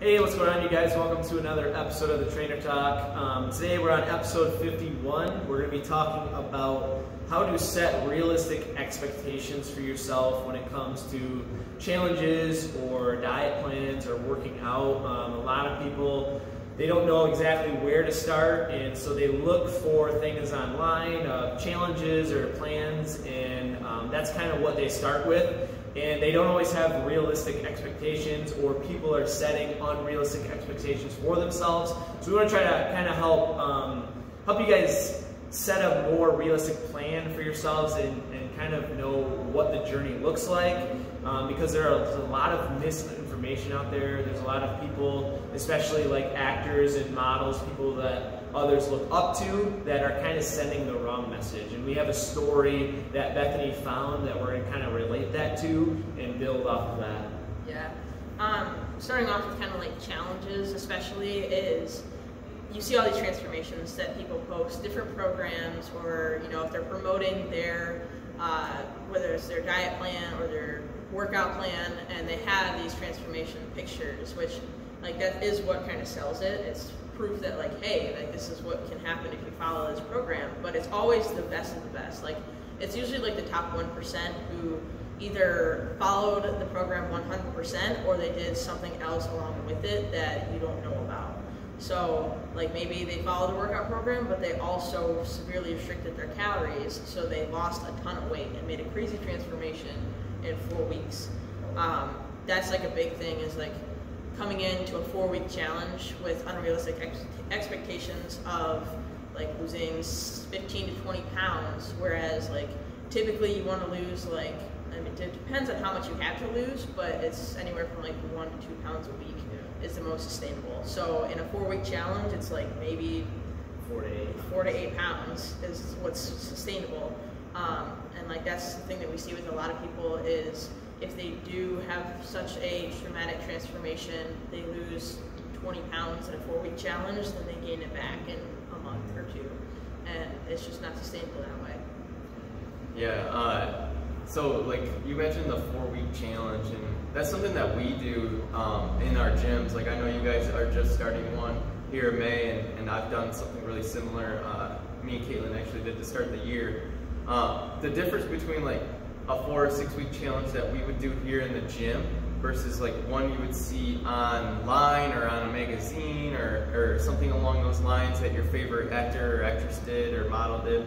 Hey, what's going on, you guys? Welcome to another episode of the Trainer Talk. Today we're on episode 51. We're going to be talking about how to set realistic expectations for yourself when it comes to challenges or diet plans or working out. A lot of people, they don't know exactly where to start, and so they look for things online, challenges or plans, and that's kind of what they start with. And they don't always have realistic expectations, or people are setting unrealistic expectations for themselves. So we want to try to kind of help you guys set a more realistic plan for yourselves and kind of know what the journey looks like, because there's a lot of misinformation out there. There's a lot of people, especially like actors and models, people that others look up to, that are kind of sending the wrong message. And we have a story that Bethany found that we're going to kind of relate that to and build off of that. Yeah. Starting off with kind of like challenges, especially, is you see all these transformations that people post, different programs, or if they're promoting their whether it's their diet plan or their workout plan, and they have these transformation pictures, which that is what kind of sells it. It's proof that hey, this is what can happen if you follow this program. But it's always the best of the best. It's usually the top 1% who either followed the program 100% or they did something else along with it that you don't know about. So maybe they followed the workout program, but they also severely restricted their calories, so they lost a ton of weight and made a crazy transformation in 4 weeks. That's a big thing, is coming into a 4-week challenge with unrealistic expectations of losing 15 to 20 pounds, whereas typically you want to lose it depends on how much you have to lose, but it's anywhere from 1 to 2 pounds a week is the most sustainable. So in a 4-week challenge, it's maybe 4 to 8 pounds is what's sustainable. And that's the thing that we see with a lot of people, is if they do have such a dramatic transformation, they lose 20 pounds in a 4-week challenge, then they gain it back in a month or two. And it's just not sustainable that way. Yeah, so you mentioned the 4-week challenge, and that's something that we do in our gyms. I know you guys are just starting one here in May, and I've done something really similar. Me and Caitlin actually did to start the year. The difference between a 4 or 6 week challenge that we would do here in the gym versus one you would see online or on a magazine or something along those lines that your favorite actor or actress did or model did,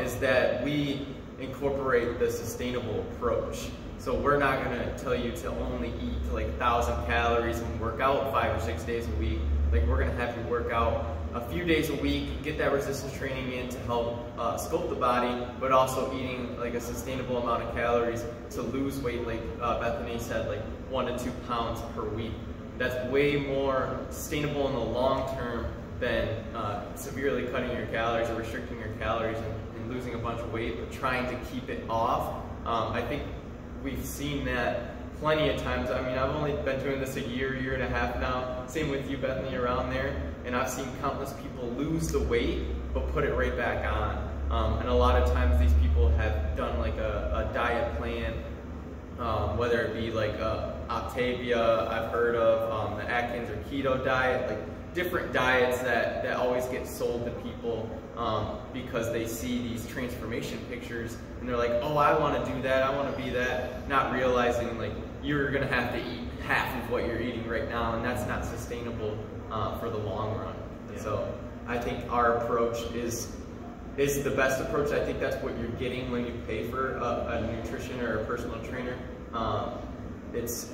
is that we incorporate the sustainable approach. So we're not going to tell you to only eat 1,000 calories and work out 5 or 6 days a week. We're going to have you work out a few days a week, get that resistance training in to help sculpt the body, but also eating a sustainable amount of calories to lose weight, Bethany said, 1 to 2 pounds per week. That's way more sustainable in the long term than severely cutting your calories or restricting your calories and losing a bunch of weight, but trying to keep it off. I think we've seen that plenty of times. I mean, I've only been doing this a year and a half now. Same with you, Bethany, around there. And I've seen countless people lose the weight, but put it right back on. And a lot of times these people have done a diet plan, whether it be Octavia, I've heard of, the Atkins or keto diet, different diets that always get sold to people because they see these transformation pictures and they're oh, I want to do that, I want to be that, not realizing you're going to have to eat half of what you're eating right now, and that's not sustainable for the long run. Yeah. So I think our approach is the best approach. I think that's what you're getting when you pay for a nutrition or a personal trainer. It's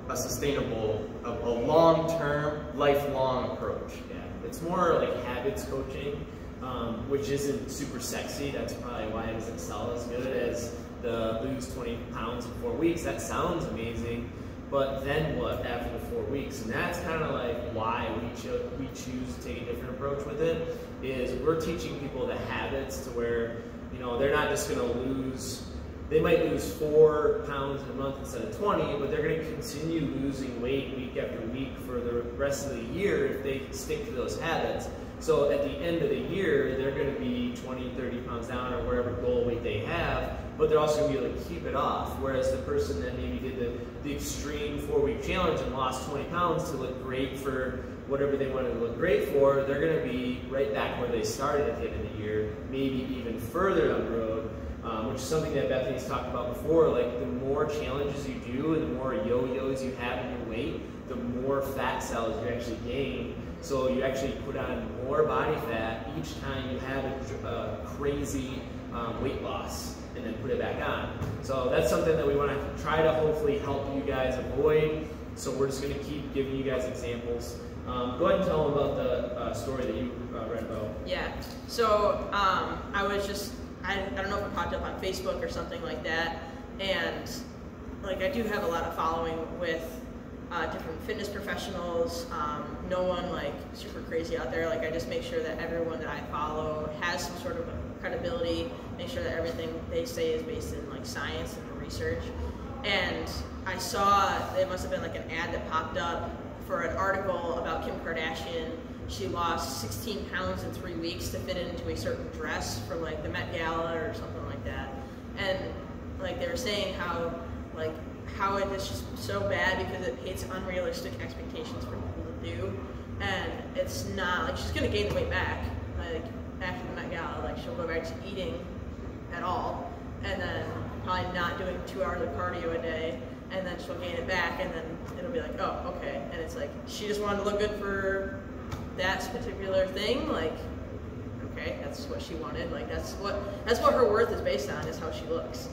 a sustainable, a long-term, lifelong approach. Yeah, it's more habits coaching, which isn't super sexy. That's probably why it doesn't sell as good as the lose 20 pounds in 4 weeks. That sounds amazing, but then what after the 4 weeks? And that's kind of why we choose to take a different approach with it, is we're teaching people the habits to where they're not just going to lose. They might lose 4 pounds in a month instead of 20, but they're going to continue losing weight week after week for the rest of the year if they stick to those habits. So at the end of the year, they're going to be 20, 30 pounds down or whatever goal weight they have, but they're also going to be able to keep it off. Whereas the person that maybe did the extreme 4-week challenge and lost 20 pounds to look great for whatever they wanted to look great for, they're going to be right back where they started at the end of the year, maybe even further down the road, which is something that Bethany's talked about before. Like, the more challenges you do and the more yo-yos you have in your weight, the more fat cells you actually gain. So you actually put on more body fat each time you have a crazy weight loss, and then put it back on. So that's something that we want to try to hopefully help you guys avoid. So we're just going to keep giving you guys examples. Go ahead and tell them about the story that you read about. Yeah. So I was just, I don't know if it popped up on Facebook or something like that, and like I do have a lot of following with different fitness professionals. No one like super crazy out there. Like, I just make sure that everyone that I follow has some sort of credibility. Make sure that everything they say is based in like science and research. And I saw, it must have been like an ad that popped up for an article about Kim Kardashian. She lost 16 pounds in 3 weeks to fit into a certain dress for like the Met Gala or something like that. And like they were saying how it is just so bad because it hits unrealistic expectations for people to do. And it's not like she's gonna gain the weight back, like after the Met Gala. Like, she'll go back to eating at all, and then probably not doing 2 hours of cardio a day, and then she'll gain it back, and then it'll be like, oh, okay. And it's like, she just wanted to look good for that particular thing. Like, okay, that's what she wanted. Like, that's what her worth is based on, is how she looks.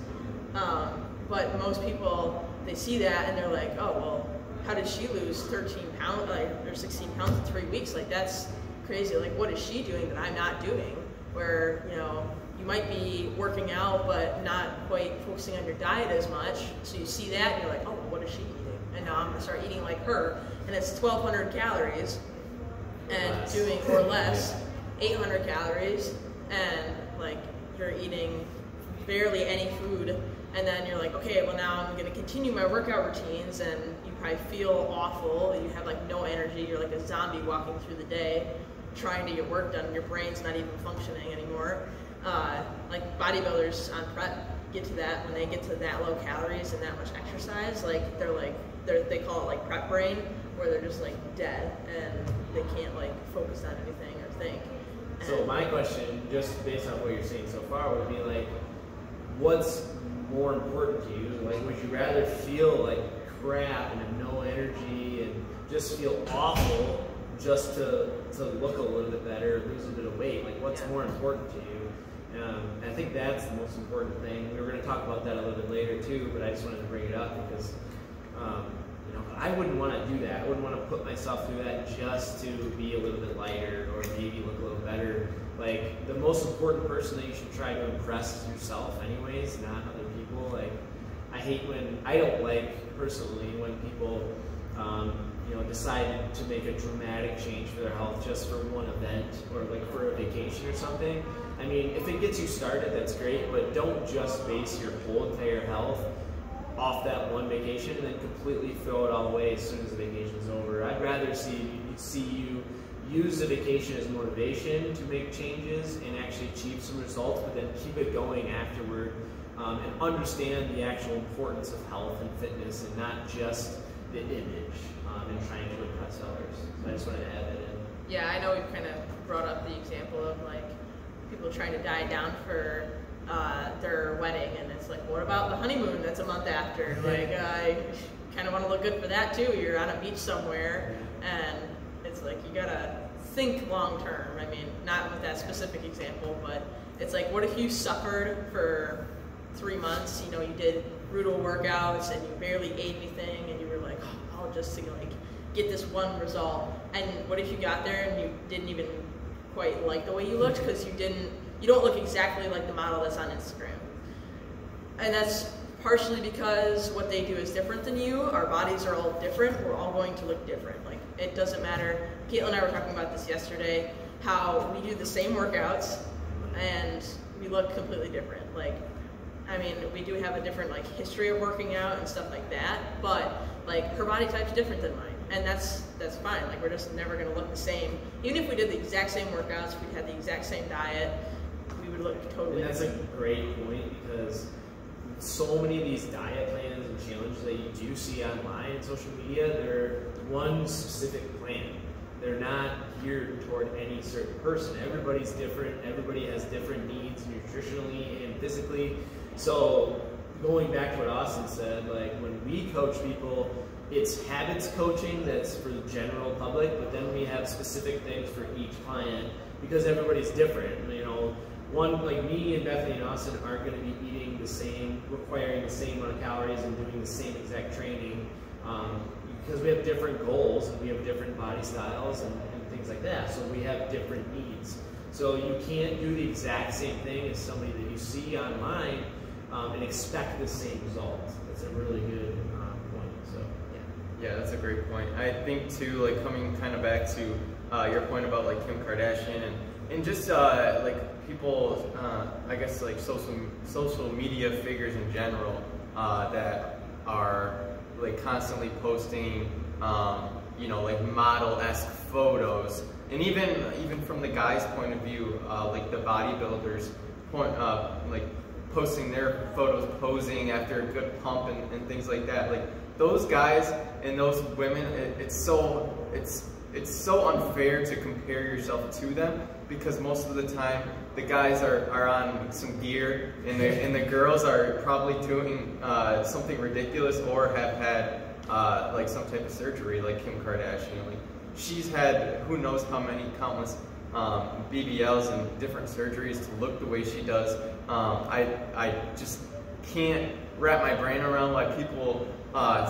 But most people, they see that and they're like, oh, well, how did she lose 13 pounds, like, or 16 pounds in 3 weeks? Like, that's crazy. Like, what is she doing that I'm not doing? Where, you know, you might be working out but not quite focusing on your diet as much. So you see that and you're like, oh, what is she eating? And now I'm gonna start eating like her. And it's 1,200 calories and doing, or less, 800 calories, and like you're eating barely any food. And then you're like, okay, well now I'm gonna continue my workout routines, and you probably feel awful. You have like no energy. You're like a zombie walking through the day, trying to get work done. Your brain's not even functioning anymore. Like bodybuilders on prep get to that when they get to that low calories and that much exercise. Like they call it like prep brain, where they're just like dead and they can't like focus on anything or think. So my question, just based on what you're saying so far, would be like, what's more important to you? Like, would you rather feel like crap and have no energy and just feel awful just to look a little bit better, lose a bit of weight? Like, what's more important to you? I think that's the most important thing. We were going to talk about that a little bit later too, but I just wanted to bring it up because you know, I wouldn't want to do that. I wouldn't want to put myself through that just to be a little bit lighter or maybe look a little better. Like, the most important person that you should try to impress is yourself anyways, not other people. Like, I don't like personally when people you know, decide to make a dramatic change for their health just for one event or like for a vacation or something. I mean, if it gets you started, that's great, but don't just base your whole entire health off that one vacation and then completely throw it all away as soon as the vacation's over. I'd rather see you use the vacation as motivation to make changes and actually achieve some results, but then keep it going afterward, and understand the actual importance of health and fitness and not just the image and trying to impress others. So I just wanted to add that in. Yeah, I know we've kind of brought up the example of like people trying to diet down for their wedding, and it's like, what about the honeymoon that's a month after? Like, I kind of want to look good for that too. You're on a beach somewhere, and it's like, you gotta think long term. I mean, not with that specific example, but it's like, what if you suffered for 3 months? You know, you did brutal workouts and you barely ate anything, and you were like, oh, I'll just like get this one result. And what if you got there and you didn't even quite like the way you looked because you don't look exactly like the model that's on Instagram? And that's partially because what they do is different than you. Our bodies are all different. We're all going to look different. Like, it doesn't matter. Caitlin and I were talking about this yesterday, how we do the same workouts and we look completely different. Like, I mean, we do have a different like history of working out and stuff like that, but like her body type's different than mine, and that's fine. Like, we're just never gonna look the same. Even if we did the exact same workouts, we had the exact same diet, we would look totally different. And that's a great point, because so many of these diet plans and challenges that you do see online and social media, they're one specific plan. They're not geared toward any certain person. Everybody's different. Everybody has different needs nutritionally and physically. So going back to what Austin said, like when we coach people, it's habits coaching that's for the general public, but then we have specific things for each client because everybody's different. You know, one, like me and Bethany and Austin aren't going to be eating the same, requiring the same amount of calories and doing the same exact training because we have different goals and we have different body styles and things like that. So we have different needs. So you can't do the exact same thing as somebody that you see online and expect the same results. That's a really good point. So yeah, that's a great point. I think too, like coming kind of back to your point about like Kim Kardashian and just like people, I guess like social media figures in general that are like constantly posting, you know, like model-esque photos, and even from the guy's point of view, like the bodybuilders point, like posting their photos posing after a good pump and things like that. Like those guys and those women, it's so unfair to compare yourself to them, because most of the time the guys are on some gear and the girls are probably doing something ridiculous or have had like some type of surgery, like Kim Kardashian. Like she's had who knows how many countless BBLs and different surgeries to look the way she does. I just can't wrap my brain around why people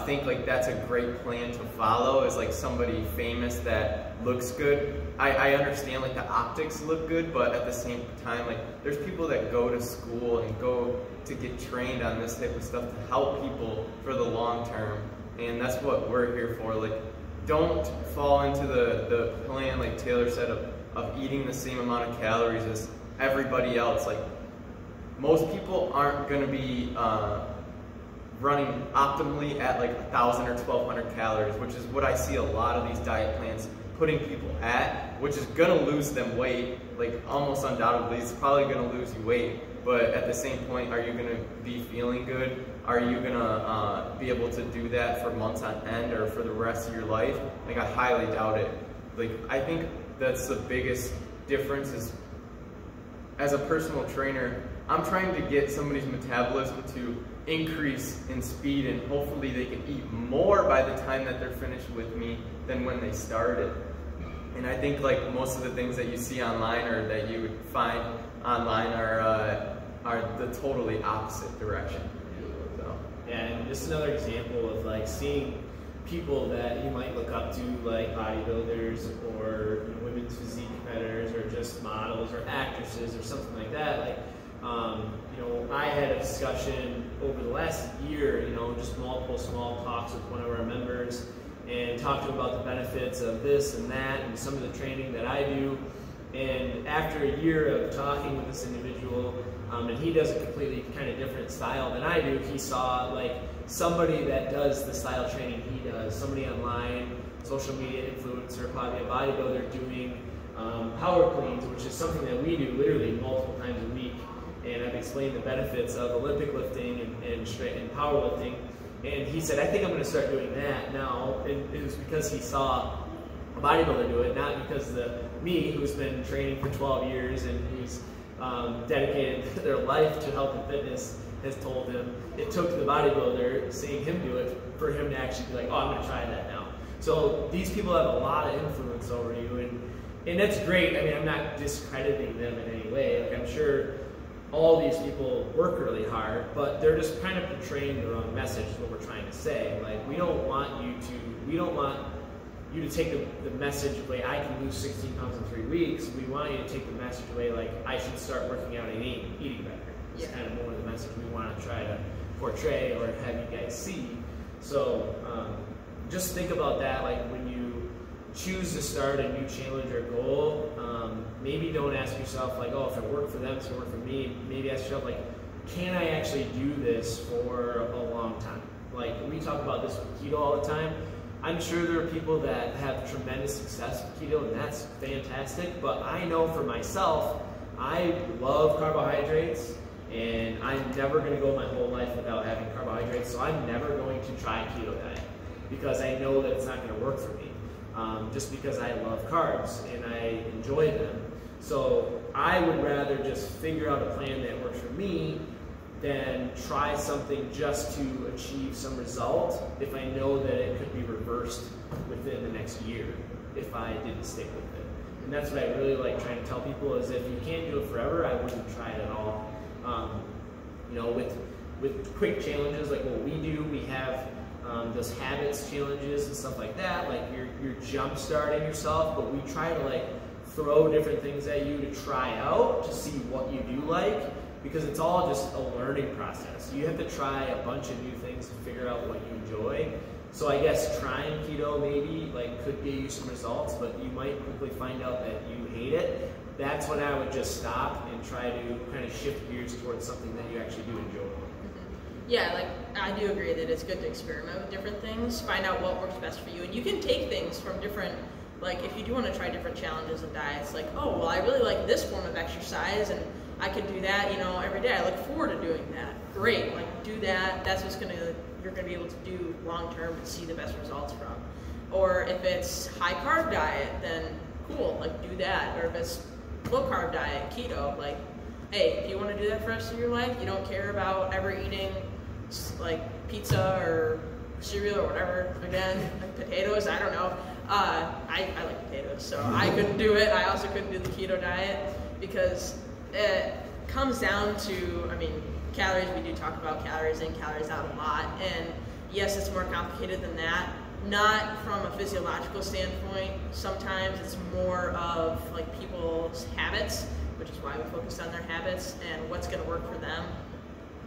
think like that's a great plan to follow, as like somebody famous that looks good. I understand like the optics look good, but at the same time, like there's people that go to school and go to get trained on this type of stuff to help people for the long term, and that's what we're here for. Like don't fall into the plan, like Taylor said, of eating the same amount of calories as everybody else. Like most people aren't going to be running optimally at like 1,000 or 1,200 calories, which is what I see a lot of these diet plans putting people at, which is going to lose them weight, like almost undoubtedly. It's probably going to lose you weight, but at the same point, are you going to be feeling good? Are you going to be able to do that for months on end or for the rest of your life? Like I highly doubt it. Like I think that's the biggest difference is, as a personal trainer, I'm trying to get somebody's metabolism to increase in speed, and hopefully they can eat more by the time that they're finished with me than when they started. And I think like most of the things that you see online or that you would find online are the totally opposite direction. So. Yeah, and just another example of like seeing people that you might look up to, like bodybuilders or women's physique competitors or just models or actresses or something like that. Like, you know, I had a discussion over the last year, you know, just multiple small talks with one of our members and talked to him about the benefits of this and that and some of the training that I do. And after a year of talking with this individual, and he does a completely kind of different style than I do, he saw like somebody that does the style training he does, somebody online, social media influencer, probably a bodybuilder doing power cleans, which is something that we do literally multiple times a week. And I've explained the benefits of Olympic lifting and powerlifting. And he said, I think I'm going to start doing that now. And it was because he saw a bodybuilder do it, not because me, who's been training for 12 years and who's dedicated their life to health and fitness, has told him. It took the bodybuilder seeing him do it for him to actually be like, oh, I'm going to try that now. So these people have a lot of influence over you, and that's great. I mean, I'm not discrediting them in any way. Like, I'm sure all these people work really hard, but they're just kind of portraying the wrong message is what we're trying to say. Like, we don't want you to take the message away, I can lose 16 pounds in 3 weeks. We want you to take the message away, like, I should start working out and eating better. It's kind of more the message we want to try to portray or have you guys see. So just think about that, like when you choose to start a new challenge or goal, maybe don't ask yourself like, oh, if it worked for them, it's going to work for me. Maybe ask yourself like, can I actually do this for a long time? Like, we talk about this with keto all the time. I'm sure there are people that have tremendous success with keto, and that's fantastic, but I know for myself, I love carbohydrates, and I'm never going to go my whole life without having carbohydrates, so I'm never going to try keto diet because I know that it's not going to work for me. Just because I love carbs and I enjoy them. So I would rather just figure out a plan that works for me than try something just to achieve some result if I know that it could be reversed within the next year if I didn't stick with it. And that's what I really like trying to tell people is if you can't do it forever, I wouldn't try it at all. You know, with quick challenges like what we do, we have those habits challenges and stuff like that, like you're jump starting yourself, but we try to like throw different things at you to try out to see what you do like, because it's all just a learning process. You have to try a bunch of new things to figure out what you enjoy. So I guess trying keto maybe like could get you some results, but you might quickly find out that you hate it. That's when I would just stop and try to kind of shift gears towards something that you actually do enjoy. Yeah, like I do agree that it's good to experiment with different things, find out what works best for you, and you can take things from different, like if you do want to try different challenges and diets, like, oh, well, I really like this form of exercise and I could do that, you know, every day. I look forward to doing that. Great, like do that. That's what's you're gonna be able to do long term and see the best results from. Or if it's high carb diet, then cool, like do that. Or if it's low carb diet, keto, like, hey, if you want to do that for the rest of your life, you don't care about ever eating like pizza or cereal or whatever, again, like potatoes, I don't know. I like potatoes, so I couldn't do it. I also couldn't do the keto diet because it comes down to, I mean, calories, we do talk about calories in, calories out a lot, and yes, it's more complicated than that. Not from a physiological standpoint, sometimes it's more of like people's habits, which is why we focused on their habits and what's going to work for them.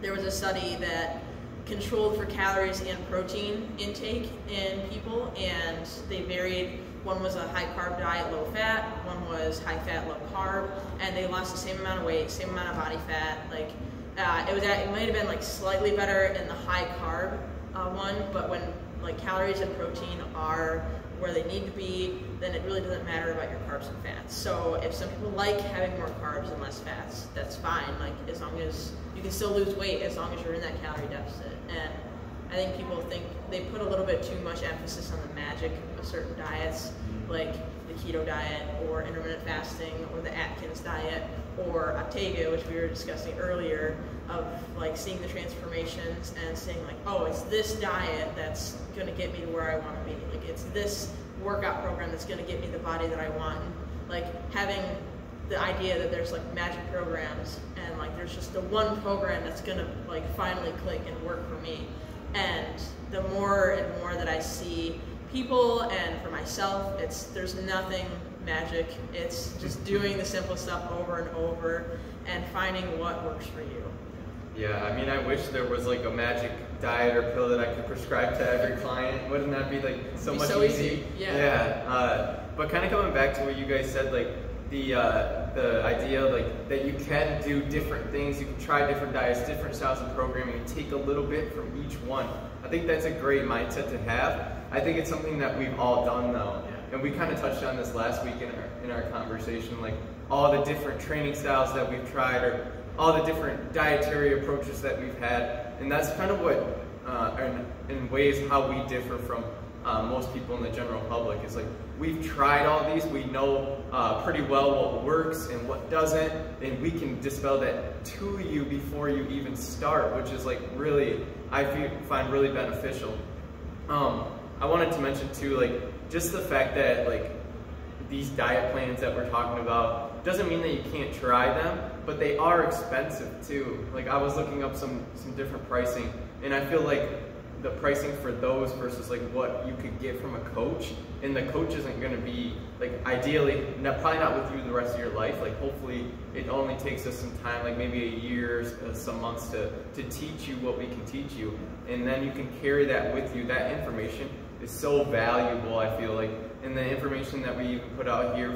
There was a study that controlled for calories and protein intake in people, and they varied. One was a high carb diet, low fat, one was high fat, low carb, and they lost the same amount of weight, same amount of body fat. Like it might have been like slightly better in the high carb one, but when like calories and protein are where they need to be, then it really doesn't matter about your carbs and fats. So if some people like having more carbs and less fats, that's fine. Like as long as you can still lose weight as long as you're in that calorie deficit. And I think people think they put a little bit too much emphasis on the magic of certain diets, like the keto diet or intermittent fasting or the Atkins diet or Octavia, which we were discussing earlier, of like seeing the transformations and saying like, oh, it's this diet that's going to get me to where I want to be. Like it's this workout program that's going to get me the body that I want. And, like having the idea that there's like magic programs and like there's just the one program that's going to like finally click and work for me. And the more and more that I see people and for myself, there's nothing magic. It's just doing the simple stuff over and over and finding what works for you. Yeah, I mean, I wish there was like a magic diet or pill that I could prescribe to every client. Wouldn't that be like so much easy? Yeah. Yeah. But kind of coming back to what you guys said, like the idea like that you can do different things, you can try different diets, different styles of programming, and take a little bit from each one. I think that's a great mindset to have. I think it's something that we've all done though. And we kind of touched on this last week in our conversation, like all the different training styles that we've tried or all the different dietary approaches that we've had. And that's kind of what, in ways how we differ from most people in the general public is like, we've tried all these, we know pretty well what works and what doesn't, and we can dispel that to you before you even start, which is like really, I find really beneficial. I wanted to mention too, like, just the fact that like these diet plans that we're talking about doesn't mean that you can't try them, but they are expensive too. Like I was looking up some different pricing, and I feel like the pricing for those versus like what you could get from a coach, and the coach isn't going to be like ideally, probably not with you the rest of your life. Like hopefully it only takes us some time, like maybe a year, some months to teach you what we can teach you, and then you can carry that with you. That information is so valuable, I feel like, and the information that we even put out here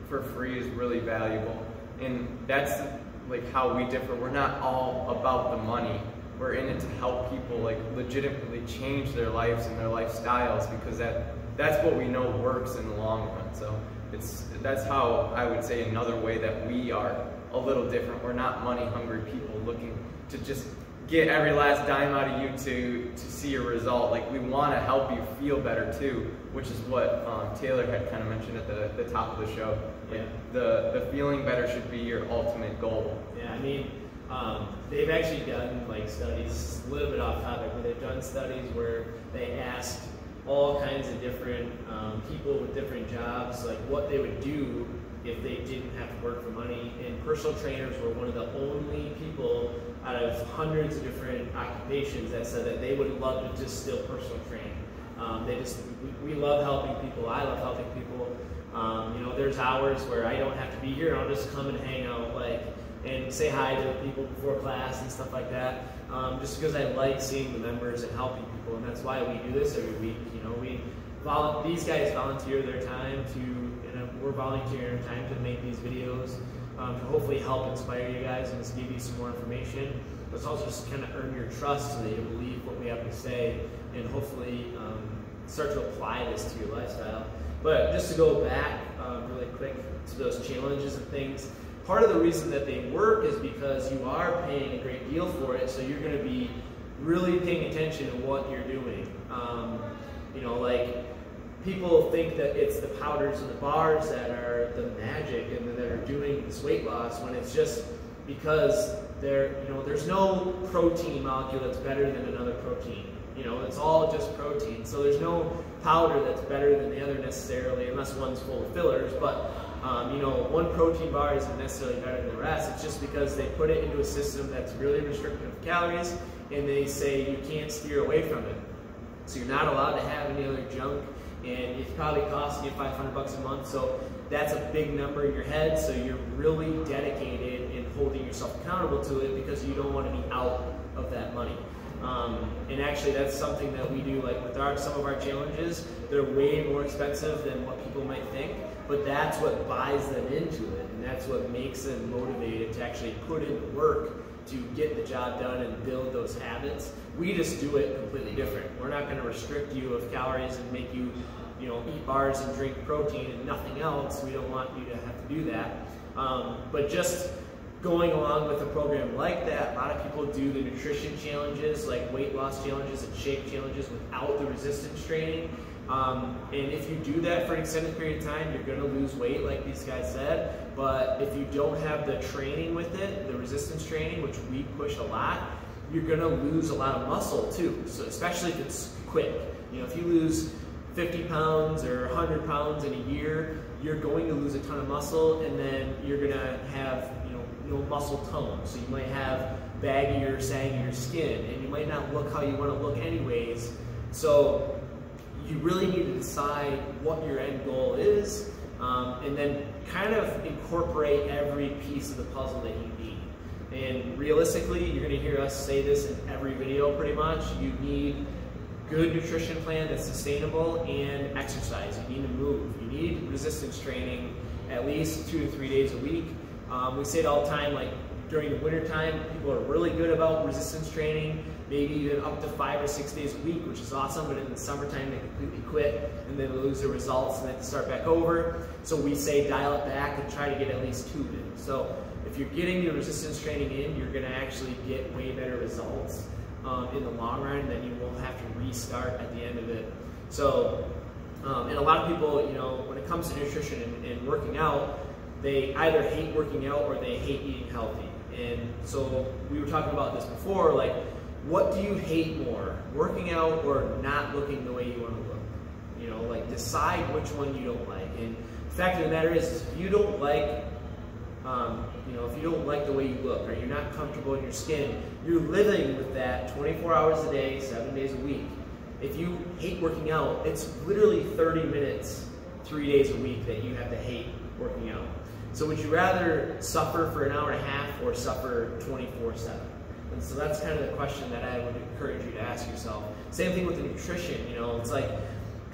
for free is really valuable. And that's like how we differ. We're not all about the money. We're in it to help people like legitimately change their lives and their lifestyles, because that's what we know works in the long run. So that's how I would say another way that we are a little different. We're not money hungry people looking to just get every last dime out of you to see a result. Like, we want to help you feel better too, which is what Taylor had kind of mentioned at the top of the show. Like, yeah. The feeling better should be your ultimate goal. Yeah, I mean, they've actually done like studies, a little bit off topic, but they've done studies where they asked all kinds of different people with different jobs, like what they would do if they didn't have to work for money. And personal trainers were one of the only people out of hundreds of different occupations that said that they would love to just still personal train. We love helping people. I love helping people. You know, there's hours where I don't have to be here, and I'll just come and hang out, like, and say hi to people before class and stuff like that. Just because I like seeing the members and helping people, and that's why we do this every week. You know, these guys volunteer their time to, and we're volunteering our time to make these videos to hopefully help inspire you guys and just give you some more information. But it's also just kind of earn your trust so that you believe what we have to say, and hopefully start to apply this to your lifestyle. But just to go back really quick to those challenges and things, part of the reason that they work is because you are paying a great deal for it, so you're going to be really paying attention to what you're doing. You know, like, people think that it's the powders and the bars that are the magic and that are doing this weight loss, when it's just because there's no protein molecule that's better than another protein. You know, it's all just protein. So there's no powder that's better than the other necessarily, unless one's full of fillers. But you know, one protein bar isn't necessarily better than the rest. It's just because they put it into a system that's really restrictive of calories, and they say you can't steer away from it. So you're not allowed to have any other junk, and it's probably costing you $500 a month. So that's a big number in your head. So you're really dedicated in holding yourself accountable to it, because you don't want to be out of that money. And actually, that's something that we do, like with some of our challenges. They're way more expensive than what people might think, but that's what buys them into it, and that's what makes them motivated to actually put in work to get the job done and build those habits. We just do it completely different. We're not going to restrict you of calories and make you, you know, eat bars and drink protein and nothing else. We don't want you to have to do that. But just going along with a program like that, a lot of people do the nutrition challenges, like weight loss challenges and shake challenges, without the resistance training. And if you do that for an extended period of time, you're going to lose weight, like these guys said. But if you don't have the training with it, the resistance training, which we push a lot, you're going to lose a lot of muscle too. So especially if it's quick. You know, if you lose 50 pounds or 100 pounds in a year, you're going to lose a ton of muscle, and then you're going to have, no muscle tone. So you might have baggier, saggier skin, and you might not look how you want to look anyways. So you really need to decide what your end goal is, and then kind of incorporate every piece of the puzzle that you need. And realistically, you're going to hear us say this in every video pretty much, you need good nutrition plan that's sustainable, and exercise. You need to move. You need resistance training at least 2 to 3 days a week. We say it all the time, like during the winter time, people are really good about resistance training, maybe even up to 5 or 6 days a week, which is awesome, but in the summertime they completely quit and then lose their results and they have to start back over. So we say dial it back and try to get at least 2 in. So if you're getting your resistance training in, you're going to actually get way better results in the long run, then you won't have to restart at the end of it. So, and a lot of people, when it comes to nutrition and working out, they either hate working out or they hate eating healthy. And so we were talking about this before, like, what do you hate more, working out or not looking the way you want to look? Like, decide which one you don't like. And the fact of the matter is, if you don't like, if you don't like the way you look, or you're not comfortable in your skin, you're living with that 24 hours a day, 7 days a week. If you hate working out, it's literally 30 minutes, 3 days a week that you have to hate working out. So would you rather suffer for an hour and a half or suffer 24/7? And so that's kind of the question that I would encourage you to ask yourself. Same thing with the nutrition. It's like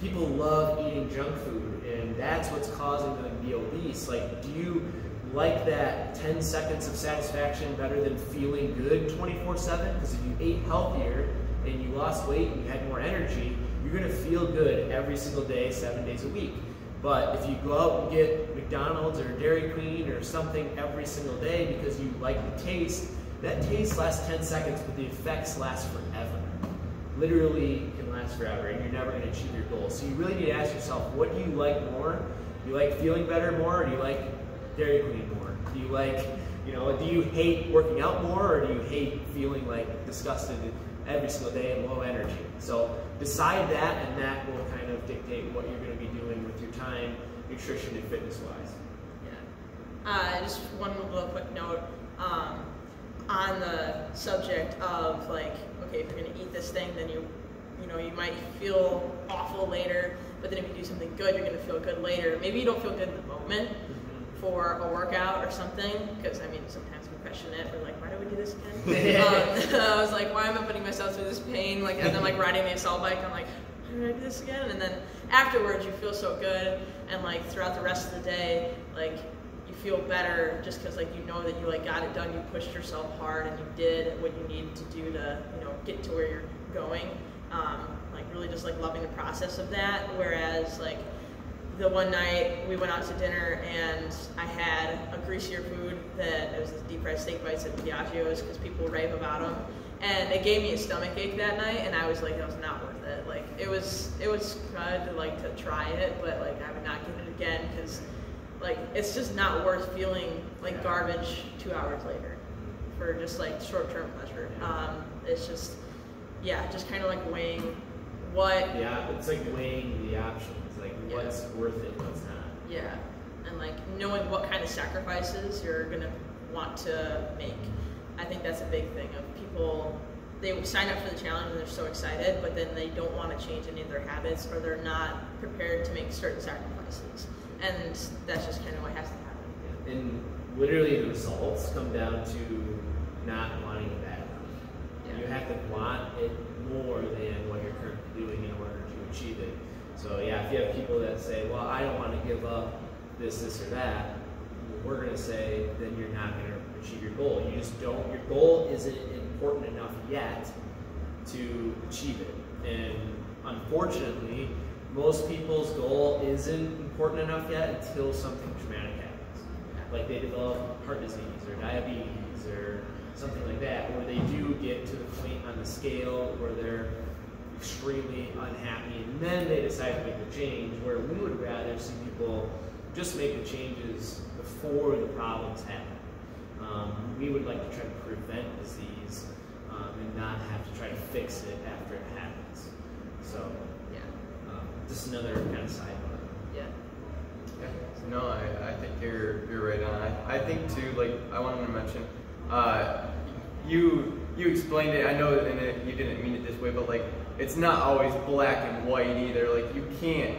people love eating junk food, and that's what's causing them to be obese. Like, do you like that 10 seconds of satisfaction better than feeling good 24/7? Because if you ate healthier and you lost weight and you had more energy, you're gonna feel good every single day, 7 days a week. But if you go out and get McDonald's or Dairy Queen or something every single day because you like the taste, that taste lasts 10 seconds, but the effects last forever. Literally can last forever, and you're never gonna achieve your goals. So you really need to ask yourself, what do you like more? Do you like feeling better more, or do you like Dairy Queen more? Do you like, do you hate working out more, or do you hate feeling like disgusted every single day and low energy? So decide that, and that will kind of dictate what you're going to be doing with your time, nutrition and fitness wise. Yeah. Just one little quick note on the subject of like, okay, if you're going to eat this thing, then you might feel awful later, but then if you do something good, you're going to feel good later. Maybe you don't feel good in the moment for a workout or something, because I mean, sometimes we question it. We're like, why do we do this again? I was like, why am I putting myself through this pain? Like, and then like riding the assault bike, I'm like, why did I do this again? And then afterwards, you feel so good, and like throughout the rest of the day, like you feel better just because like you know that you like got it done. You pushed yourself hard, and you did what you needed to do to get to where you're going. Like really just like loving the process of that. Whereas like the one night we went out to dinner and I had a greasier food that it was the deep fried steak bites at Piaggio's because people rave about them, and it gave me a stomach ache that night, and I was like, that was not worth it. Like it was good to like to try it, but like I would not get it again because like it's just not worth feeling like garbage 2 hours later for just like short-term pleasure. It's just just kind of like weighing what. Yeah, it's like weighing the options. Like what's worth it, what's not. Yeah, and like knowing what kind of sacrifices you're gonna want to make. I think that's a big thing of people. They sign up for the challenge and they're so excited, but then they don't want to change any of their habits, or they're not prepared to make certain sacrifices, and that's just kind of what has to happen. And literally, the results come down to not wanting it bad enough. Yeah. You have to want it more than what you're currently doing in order to achieve it. So yeah, if you have people that say, well, I don't want to give up this or that, we're going to say, then you're not going to achieve your goal. You just don't, your goal isn't important enough yet to achieve it. And unfortunately, most people's goal isn't important enough yet until something traumatic happens. Like they develop heart disease or diabetes or something like that, where they do get to the point on the scale where they're extremely unhappy, and then they decide to make the change, where we would rather see people just make the changes before the problems happen. We would like to try to prevent disease and not have to try to fix it after it happens. So, just another kind of sidebar. Yeah. No, I think you're right on. I think too, like I wanted to mention, you explained it. I know that you didn't mean it this way, but like it's not always black and white either. Like you can't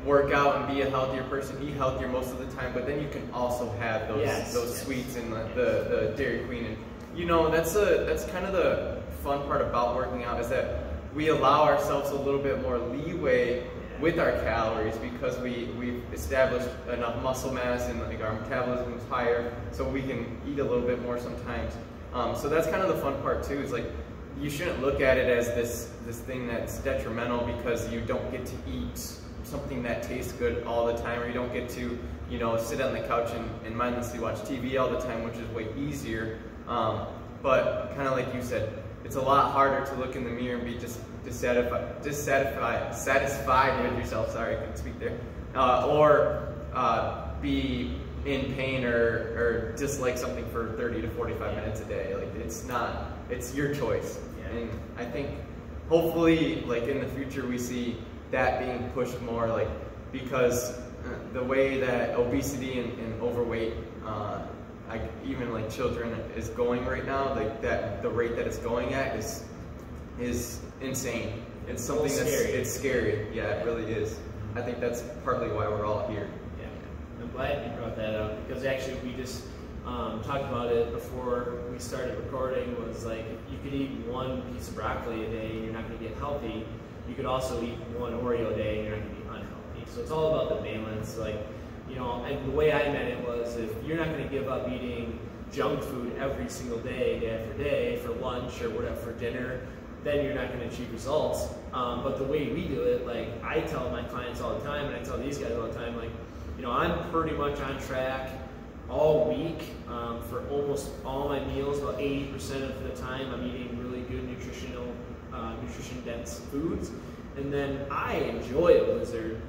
work out and be a healthier person, eat healthier most of the time, but then you can also have those sweets and the Dairy Queen, and that's kind of the fun part about working out, is that we allow ourselves a little bit more leeway with our calories because we've established enough muscle mass and like our metabolism is higher, so we can eat a little bit more sometimes. So that's kind of the fun part too, is like you shouldn't look at it as this thing that's detrimental because you don't get to eat something that tastes good all the time, or you don't get to sit on the couch and mindlessly watch TV all the time, which is way easier. But kind of like you said, it's a lot harder to look in the mirror and be dissatisfied with yourself. Sorry, I couldn't speak there. Or be in pain or dislike something for 30 to 45 minutes a day. Like it's your choice. Yeah. And I think hopefully like in the future we see that being pushed more, like because the way that obesity and overweight, even like children, is going right now, like the rate that it's going at is insane. It's something it's scary. Yeah, it really is. I think that's partly why we're all here. Yeah, I'm glad you brought that up, because actually we just talked about it before we started recording. Was like, you could eat one piece of broccoli a day and you're not going to get healthy. You could also eat one Oreo a day and you're not going to be unhealthy. So it's all about the balance. Like, and the way I meant it was, if you're not going to give up eating junk food every single day, day after day, for lunch or whatever, for dinner, then you're not going to achieve results. But the way we do it, like I tell my clients all the time, and I tell these guys all the time, like, you know, I'm pretty much on track all week for almost all my meals. About 80% of the time I'm eating really good nutrition-dense foods. And then I enjoy a blizzard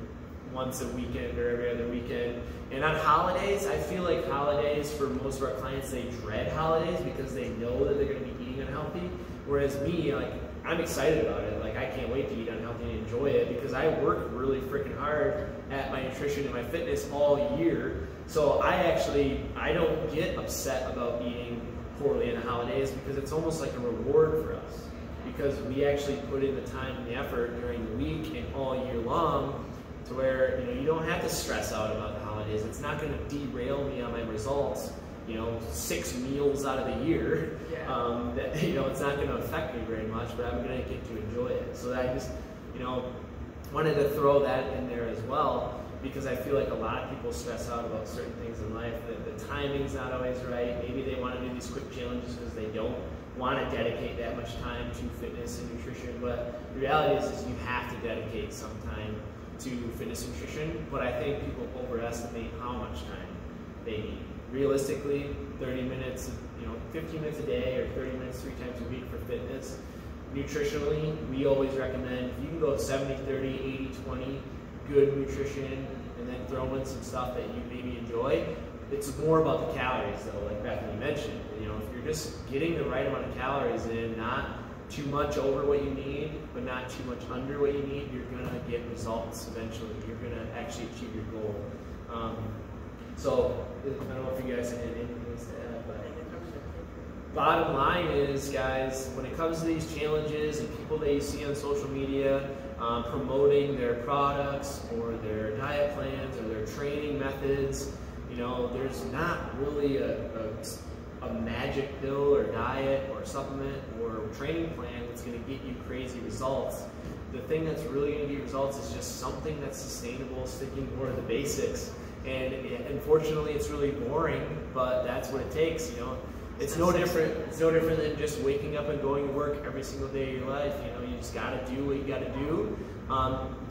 once a weekend or every other weekend. And on holidays, I feel like holidays, for most of our clients, they dread holidays because they know that they're going to be eating unhealthy. Whereas me, like, I'm excited about it. Like, I can't wait to eat unhealthy and enjoy it because I work really freaking hard at my nutrition and my fitness all year. So I don't get upset about eating poorly on the holidays because it's almost like a reward for us. Because we actually put in the time and the effort during the week and all year long to where, you know, you don't have to stress out about the holidays. It's not going to derail me on my results. You know, 6 meals out of the year. Yeah. That, you know, it's not going to affect me very much, but I'm going to get to enjoy it. So I just, you know, wanted to throw that in there as well, because I feel like a lot of people stress out about certain things in life. The timing's not always right. Maybe they want to do these quick challenges because they don't want to dedicate that much time to fitness and nutrition. But the reality is you have to dedicate some time to fitness and nutrition. But I think people overestimate how much time they need. Realistically, 30 minutes, you know, 15 minutes a day or 30 minutes 3 times a week for fitness. Nutritionally, we always recommend if you can go 70-30, 80-20, good nutrition, and then throw in some stuff that you maybe enjoy. It's more about the calories though, like Bethany mentioned. You know, if you're just getting the right amount of calories in, not too much over what you need, but not too much under what you need, you're gonna get results eventually. You're gonna actually achieve your goal. So, I don't know if you guys have anything else to add, but bottom line is, guys, when it comes to these challenges and people that you see on social media promoting their products or their diet plans or their training methods, you know, there's not really a magic pill or diet or supplement or training plan that's going to get you crazy results. The thing that's really going to get results is just something that's sustainable, sticking more to the basics. And unfortunately, it's really boring, but that's what it takes. You know, it's no different. It's no different than just waking up and going to work every single day of your life. You know, you just got to do what you got to do.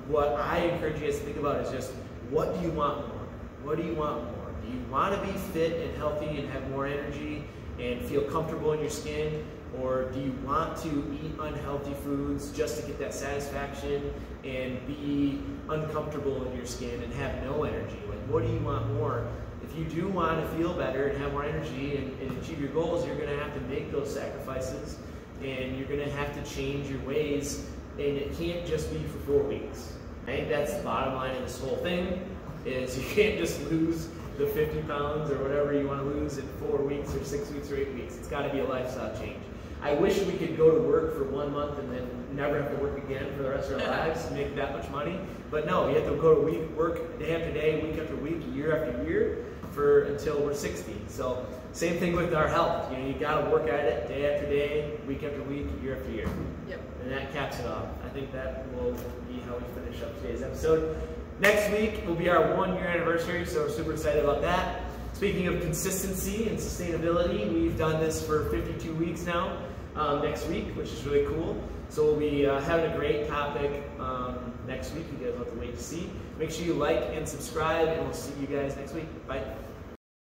What I encourage you guys to think about is just, what do you want more? What do you want more? Do you want to be fit and healthy and have more energy and feel comfortable in your skin? Or do you want to eat unhealthy foods just to get that satisfaction and be uncomfortable in your skin and have no energy? Like, what do you want more? If you do want to feel better and have more energy and achieve your goals, you're going to have to make those sacrifices, and you're going to have to change your ways, and it can't just be for 4 weeks. I think that's the bottom line of this whole thing, is you can't just lose the 50 pounds or whatever you want to lose in 4 weeks or 6 weeks or 8 weeks. It's got to be a lifestyle change. I wish we could go to work for 1 month and then never have to work again for the rest of our lives to make that much money. But no, you have to go to work day after day, week after week, year after year until we're 60. So same thing with our health. You know, you got to work at it day after day, week after week, year after year. Yep. And that caps it off. I think that will be how we finish up today's episode. Next week will be our 1-year anniversary, so we're super excited about that. Speaking of consistency and sustainability, we've done this for 52 weeks now. Next week, which is really cool. So we'll be having a great topic next week. You guys will have to wait to see. Make sure you like and subscribe, and we'll see you guys next week. Bye.